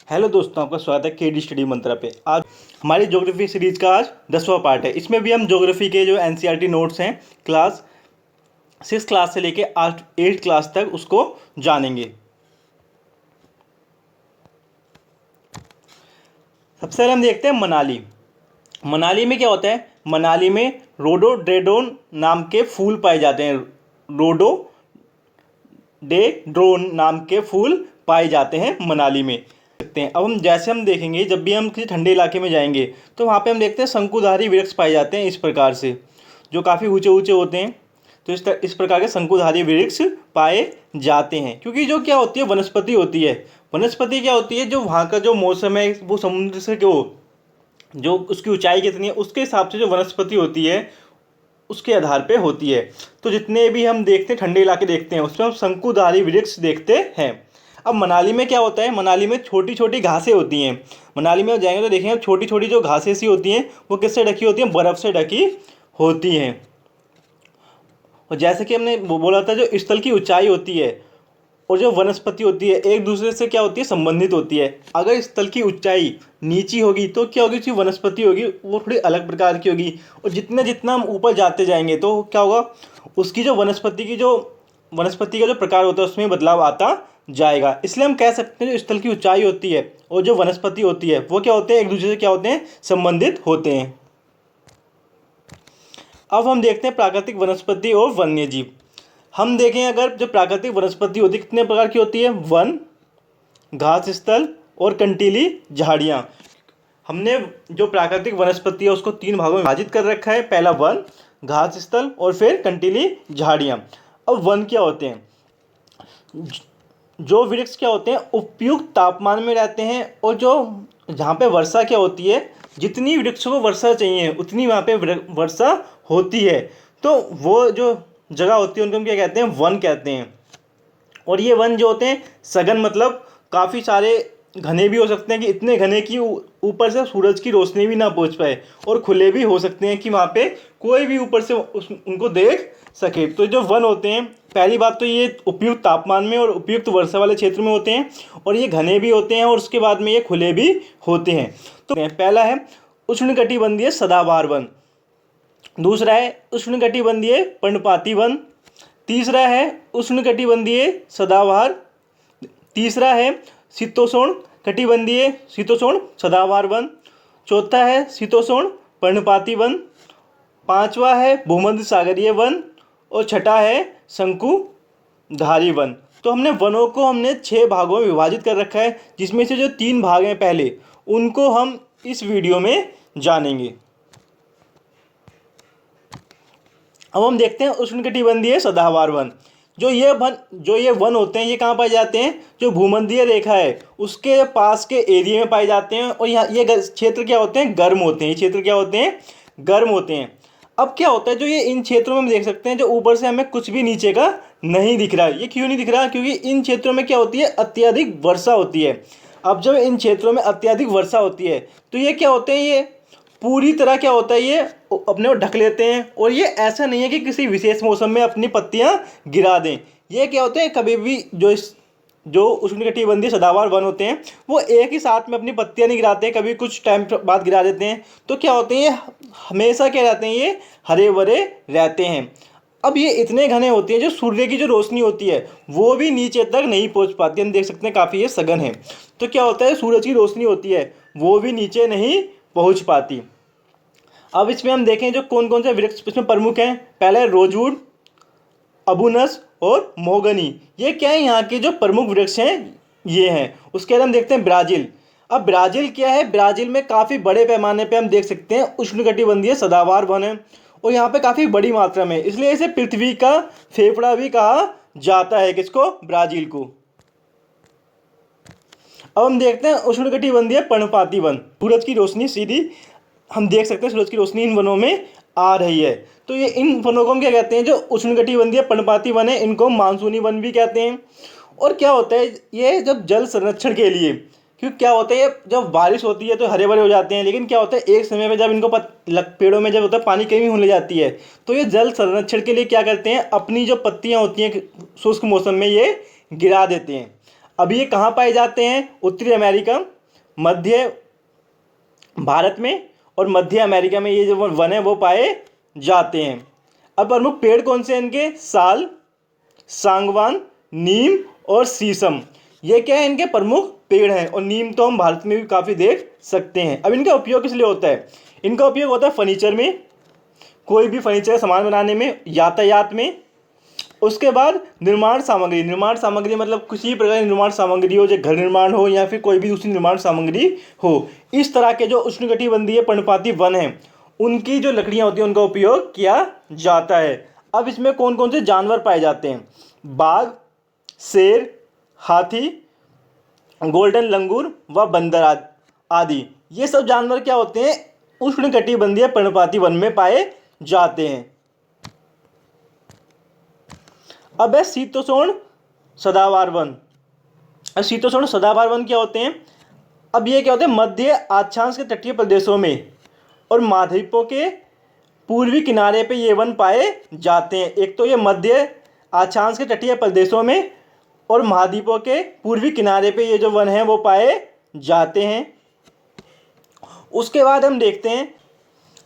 Hello दोस्तों, आपका स्वागत है केडी स्टडी मंत्रा पे। आज हमारी ज्योग्राफी सीरीज का आज 10वां पार्ट है। इसमें भी हम ज्योग्राफी के जो एनसीईआरटी नोट्स हैं क्लास 6 क्लास से लेके आज 8 क्लास तक उसको जानेंगे। सबसे पहले हम देखते हैं मनाली। मनाली में क्या होता है? मनाली में रोडोडेंड्रॉन नाम के फूल पाए जाते हैं। रोडोडेंड्रॉन नाम के फूल पाए जाते हैं मनाली में। देखते हैं अब हम, जैसे हम देखेंगे जब भी हम किसी ठंडे इलाके में जाएंगे तो वहाँ पे हम देखते हैं शंकुधारी वृक्ष पाए जाते हैं इस प्रकार से, जो काफ़ी ऊंचे ऊंचे होते हैं। तो इस प्रकार के शंकुधारी वृक्ष पाए जाते हैं, क्योंकि जो क्या होती है वनस्पति होती है। वनस्पति क्या होती है, जो वहाँ का जो मौसम है वो समुद्र से जो उसकी ऊंचाई कितनी है उसके हिसाब से जो वनस्पति होती है उसके आधार पे होती है। तो जितने भी हम देखते हैं ठंडे इलाके देखते हैं उसमें हम शंकुधारी वृक्ष देखते हैं। अब मनाली में क्या होता है? मनाली में छोटी छोटी घासें होती हैं। मनाली में जाएंगे तो देखेंगे छोटी छोटी जो घासें सी होती हैं वो किससे ढकी होती हैं? बर्फ़ से ढकी होती हैं। और जैसे कि हमने बोला था, जो स्थल की ऊंचाई होती है और जो वनस्पति होती है एक दूसरे से क्या होती है? संबंधित होती है। अगर स्थल की ऊंचाई नीची होगी तो क्या होगी? जो वनस्पति होगी वो थोड़ी अलग प्रकार की होगी, और जितना जितना हम ऊपर जाते जाएंगे तो क्या होगा? उसकी जो वनस्पति का जो प्रकार होता है उसमें बदलाव आता जाएगा। इसलिए हम कह सकते हैं जो स्थल की ऊंचाई होती है और जो वनस्पति होती है वो क्या होते हैं? एक दूसरे से क्या होते हैं? संबंधित होते हैं। अब हम देखते हैं प्राकृतिक वनस्पति और वन्य जीव। हम देखें अगर जो प्राकृतिक वनस्पति होती है कितने प्रकार की होती है? वन, घास स्थल और कंटीली झाड़ियाँ। हमने जो प्राकृतिक वनस्पति है उसको 3 भागों में विभाजित कर रखा है। पहला वन, घास स्थल और फिर कंटीली झाड़ियाँ। अब वन क्या होते हैं? जो वृक्ष क्या होते हैं? उपयुक्त तापमान में रहते हैं, और जो जहाँ पे वर्षा क्या होती है, जितनी वृक्षों को वर्षा चाहिए उतनी वहाँ पे वर्षा होती है। तो वो जो जगह होती है उनको हम क्या कहते हैं? वन कहते हैं। और ये वन जो होते हैं सघन, मतलब काफ़ी सारे घने भी हो सकते हैं कि इतने घने कि ऊपर से सूरज की रोशनी भी ना पहुंच पाए, और खुले भी हो सकते हैं कि वहाँ पे कोई भी ऊपर से उनको देख सके। तो जो वन होते हैं, पहली बात तो ये उपयुक्त तापमान में और उपयुक्त वर्षा वाले क्षेत्र में होते हैं, और ये घने भी होते हैं, और उसके बाद में ये खुले भी होते हैं। तो पहला है उष्णकटिबंधीय सदाबहार वन, दूसरा है उष्णकटिबंधीय पर्णपाती वन, तीसरा है उष्णकटिबंधीय सदाबहार, तीसरा है शीतोष्ण कटिबंधीय शीतोष्ण सदाबहार वन, चौथा है शीतोष्ण पर्णपाती वन, पांचवा है भूमध्य सागरीय वन, और छठा है शंकुधारी वन। तो हमने वनों को 6 भागों में विभाजित कर रखा है, जिसमें से जो 3 भाग हैं पहले उनको हम इस वीडियो में जानेंगे। अब हम देखते हैं उष्णकटिबंधीय सदाबहार वन। जो ये वन होते हैं ये कहाँ पाए जाते हैं? जो भूमध्य रेखा है उसके पास के एरिया में पाए जाते हैं, और यहाँ ये क्षेत्र क्या होते हैं? गर्म होते हैं। ये क्षेत्र क्या होते हैं? गर्म होते हैं। अब क्या होता है, जो ये इन क्षेत्रों में हम देख सकते हैं जो ऊपर से हमें कुछ भी नीचे का नहीं दिख रहा है। ये क्यों नहीं दिख रहा? क्योंकि इन क्षेत्रों में क्या होती है? अत्यधिक वर्षा होती है। अब जब इन क्षेत्रों में अत्यधिक वर्षा होती है तो ये क्या होते हैं? ये पूरी तरह क्या होता है? ये अपने को ढक लेते हैं, और ये ऐसा नहीं है कि किसी विशेष मौसम में अपनी पत्तियां गिरा दें। ये क्या होते हैं? कभी भी जो उष्णकटिबंधीय सदाबहार वन होते हैं वो एक ही साथ में अपनी पत्तियां नहीं गिराते हैं, कभी कुछ टाइम बाद गिरा देते हैं। तो क्या होते हैं? ये हमेशा क्या रहते हैं? ये हरे भरे रहते हैं। अब ये इतने घने होते हैं जो सूर्य की जो रोशनी होती है वो भी नीचे तक नहीं पहुंच पाती। हम देख सकते हैं काफ़ी ये सघन है। तो क्या होता है? सूरज की रोशनी होती है वो भी नीचे नहीं पहुंच पाती। अब इसमें हम देखें जो कौन कौन से वृक्ष इसमें प्रमुख हैं। पहला है रोजवुड, अबूनस और मोहगनी। ये क्या है? यहाँ के जो प्रमुख वृक्ष हैं ये हैं। उसके बाद हम देखते हैं ब्राज़ील। अब ब्राज़ील क्या है? ब्राज़ील में काफ़ी बड़े पैमाने पे हम देख सकते हैं उष्णकटिबंधीय सदाबहार वन है, और यहाँ पे काफ़ी बड़ी मात्रा में, इसलिए इसे पृथ्वी का फेफड़ा भी कहा जाता है। किसको? ब्राज़ील को। अब हम देखते हैं उष्णकटिबंधीय पर्णपाती वन। सूरज की रोशनी सीधी हम देख सकते हैं, सूरज की रोशनी इन वनों में आ रही है। तो ये इन वनों को हम क्या कहते हैं? जो उष्णकटिबंधीय पर्णपाती वन है इनको मानसूनी वन भी कहते हैं। और क्या होता है? ये जब जल संरक्षण के लिए, क्योंकि क्या होता है जब बारिश होती है तो हरे भरे हो जाते हैं, लेकिन क्या होता है एक समय पे जब इनको पेड़ों में जब होता है पानी कमी होने जाती है तो ये जल संरक्षण के लिए क्या करते हैं? अपनी जो पत्तियाँ होती हैं शुष्क मौसम में ये गिरा देते हैं। अब ये कहाँ पाए जाते हैं? उत्तरी अमेरिका मध्य भारत में और मध्य अमेरिका में ये जो वन है वो पाए जाते हैं। अब प्रमुख पेड़ कौन से हैं इनके? साल, सांगवान, नीम और शीशम, ये क्या है इनके प्रमुख पेड़ हैं। और नीम तो हम भारत में भी काफ़ी देख सकते हैं। अब इनका उपयोग किस लिए होता है? इनका उपयोग होता है फर्नीचर में, कोई भी फर्नीचर का सामान बनाने में, यातायात में। उसके बाद निर्माण सामग्री, निर्माण सामग्री मतलब किसी प्रकार की निर्माण सामग्री हो, जो घर निर्माण हो या फिर कोई भी दूसरी निर्माण सामग्री हो, इस तरह के जो उष्णकटिबंधीय पर्णपाती वन हैं उनकी जो लकड़ियाँ होती हैं उनका उपयोग किया जाता है। अब इसमें कौन कौन से जानवर पाए जाते हैं? बाघ, शेर, हाथी, गोल्डन लंगूर व बंदर आदि, ये सब जानवर क्या होते हैं? उष्णकटिबंधीय पर्णपाती वन में पाए जाते हैं। अब है शीतोष्ण सदाबहार वन। शीतोष्ण सदाबहार वन क्या होते हैं? अब ये क्या होते हैं? मध्य अक्षांश के तटीय प्रदेशों में और महाद्वीपों के पूर्वी किनारे पे ये वन पाए जाते हैं। एक तो ये मध्य अक्षांश के तटीय प्रदेशों में और महाद्वीपों के पूर्वी किनारे पे ये जो वन है वो पाए जाते हैं। उसके बाद हम देखते हैं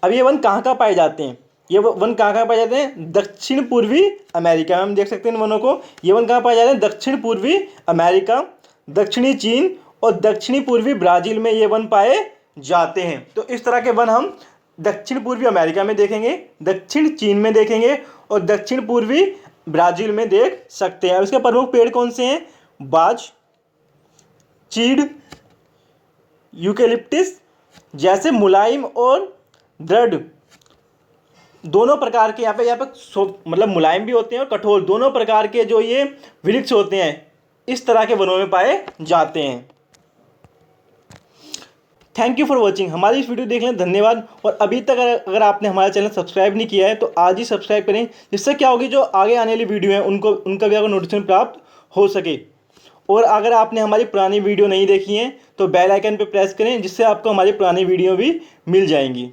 अब ये वन कहाँ कहाँ पाए जाते हैं। ये वन कहाँ कहाँ पाए जाते हैं? दक्षिण पूर्वी अमेरिका में हम देख सकते हैं इन वनों को। ये वन कहाँ पाए जाते हैं? दक्षिण पूर्वी अमेरिका, दक्षिणी चीन और दक्षिणी पूर्वी ब्राज़ील में ये वन पाए जाते हैं। तो इस तरह के वन हम दक्षिण पूर्वी अमेरिका में देखेंगे, दक्षिण चीन में देखेंगे और दक्षिण पूर्वी ब्राज़ील में देख सकते हैं। अब इसके प्रमुख पेड़ कौन से हैं? बाज, चीड़, यूकेलिप्टिस जैसे मुलायम और दृढ़ दोनों प्रकार के यहाँ पे मतलब मुलायम भी होते हैं और कठोर दोनों प्रकार के जो ये वृक्ष होते हैं इस तरह के वनों में पाए जाते हैं। Thank you for watching. हमारी इस वीडियो देखने धन्यवाद। और अभी तक अगर आपने हमारा चैनल सब्सक्राइब नहीं किया है तो आज ही सब्सक्राइब करें, जिससे क्या होगी जो आगे आने वाली वीडियो है उनका भी आपको नोटिफिकेशन प्राप्त हो सके। और अगर आपने हमारी पुरानी वीडियो नहीं देखी है तो बेल आइकन पर प्रेस करें, जिससे आपको हमारी पुरानी वीडियो भी मिल जाएंगी।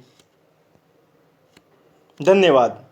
धन्यवाद।